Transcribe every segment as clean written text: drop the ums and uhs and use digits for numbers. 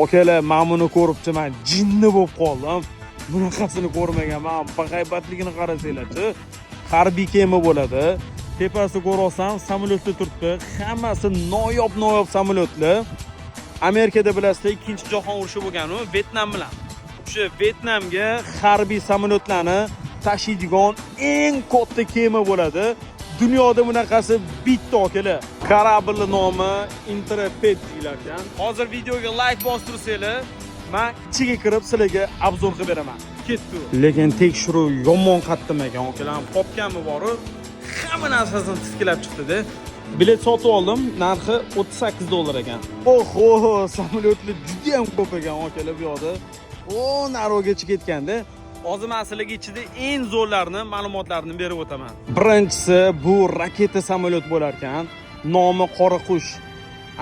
Akalar, men buni ko'ribchi, men jinni bo'lib qoldim. Bunaqasini ko'rmaganman. Bahaybatligini qarasanglar-chi. Harbiy kema bo'ladi. Tepasi ko'rasam, samolyotda turibdi. Hammasi noyob samolyotlar. Amerikada bilasizlar, ikkinchi jahon urushi bo'lgan-ku, Vyetnam bilan. O'sha Vyetnamga harbiy samolyotlarni tashiydigan eng katta kema bo'ladi. Dunyoda bunaqasi bitta akalar. Kорабль nomi Intrepid deyilgan. Hozir videoga like bostirsangiz, men ichiga kirib sizlarga obzor qilib beraman. Ketdi. Lekin tekshiruv yomon qatdim ekan, akalar. Topganmi bor-u, hamma narsasini tiskilab chiqdi-da. Bilet sotib oldim, narxi $38 ekan. Oho, samolyotlar juda ham ko'p ekan, akalar bu yoqda. O, narogacha ketganda. Hozir men sizlarga ichida eng zo'rlarini, ma'lumotlarini berib o'taman. Birinchisi bu raketa samolyot bo'lar ekan. Nomi Qora qush.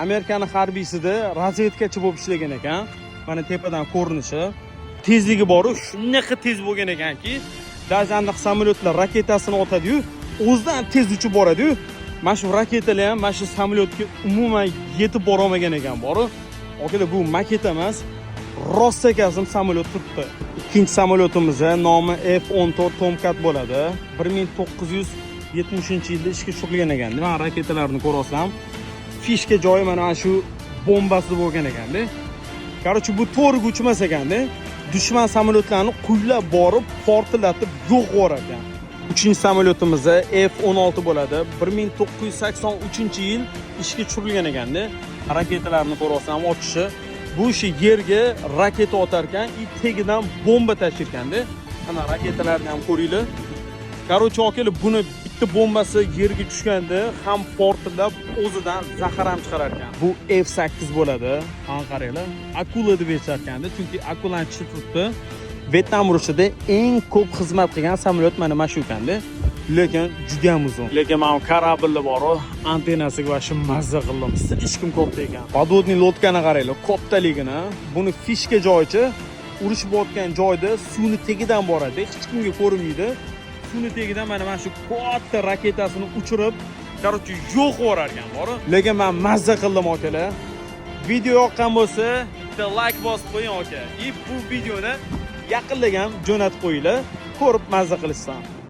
Amerikaning harbiysida razvedkachi bo'lib ishlagan ekan. Mana tepadan ko'rinishi, tezligi bor-u, shunaqa tez bo'lgan ekanki, даже aniq samolyotlar raketasini otadi-yu, o'zidan tez uchib boradi-yu. Mana shu raketalar ham mana shu samolyotga umuman yetib bora olmagan ekan bor-u. Akalar, bu maket emas, rostakazim samolyot turibdi. İkinci samolyotimizning nomi F-14 Tomcat bo'ladi. 1970-yilda ishga tushirilgan ekan. Men raketalarni ko'rasam, fishka joyi mana shu bombasi bo'lgan ekanda. Короче, bu to'g'riga uchmas ekanda. Dushman samolyotlarini quylab borib, portlatib yo'q qo'yar ekan. Uchinchi samolyotimiz F-16 bo'ladi. 1983-yil ishga tushirilgan ekanda. Raketalarni ko'rasam, ochishi bu ishi yerga raketa otarkan, tagidan bomba tashirganda, ana raketalarni ham ko'ringlar. Короче, akalar, buni bitta bombasi yerga tushganda ham portlab o'zidan zahar ham chiqarar ekan. Bu F-8 bo'ladi. Mana qaranglar. Akula deb aytishar-kanda, chunki akulani tishi turibdi. Vyetnam urushida eng ko'p xizmat qilgan samolyot mana shu ekanda. Lekin juda ham uzun. Lekin men kорабль bor-ku, antennasiga va shu mazza qildim. Hech kim katta ekan. Podvodniy lotkani qaranglar, kattaligini. Buni fishka joyichi, urush bo'layotgan joyda suvni tagidan boradi, hech kimga ko'rinmaydi. Suvni tagidan mana shu katta raketasini uchirib, короче, yo'q qo'rar ekan bor-ku. Lekin men mazza qildim akalar. Video yoqqan bo'lsa, bitta like bosib qo'ying aka. Bu videoni yaqinda ham jo'natib qo'yinglar, ko'rib mazza qilishsin.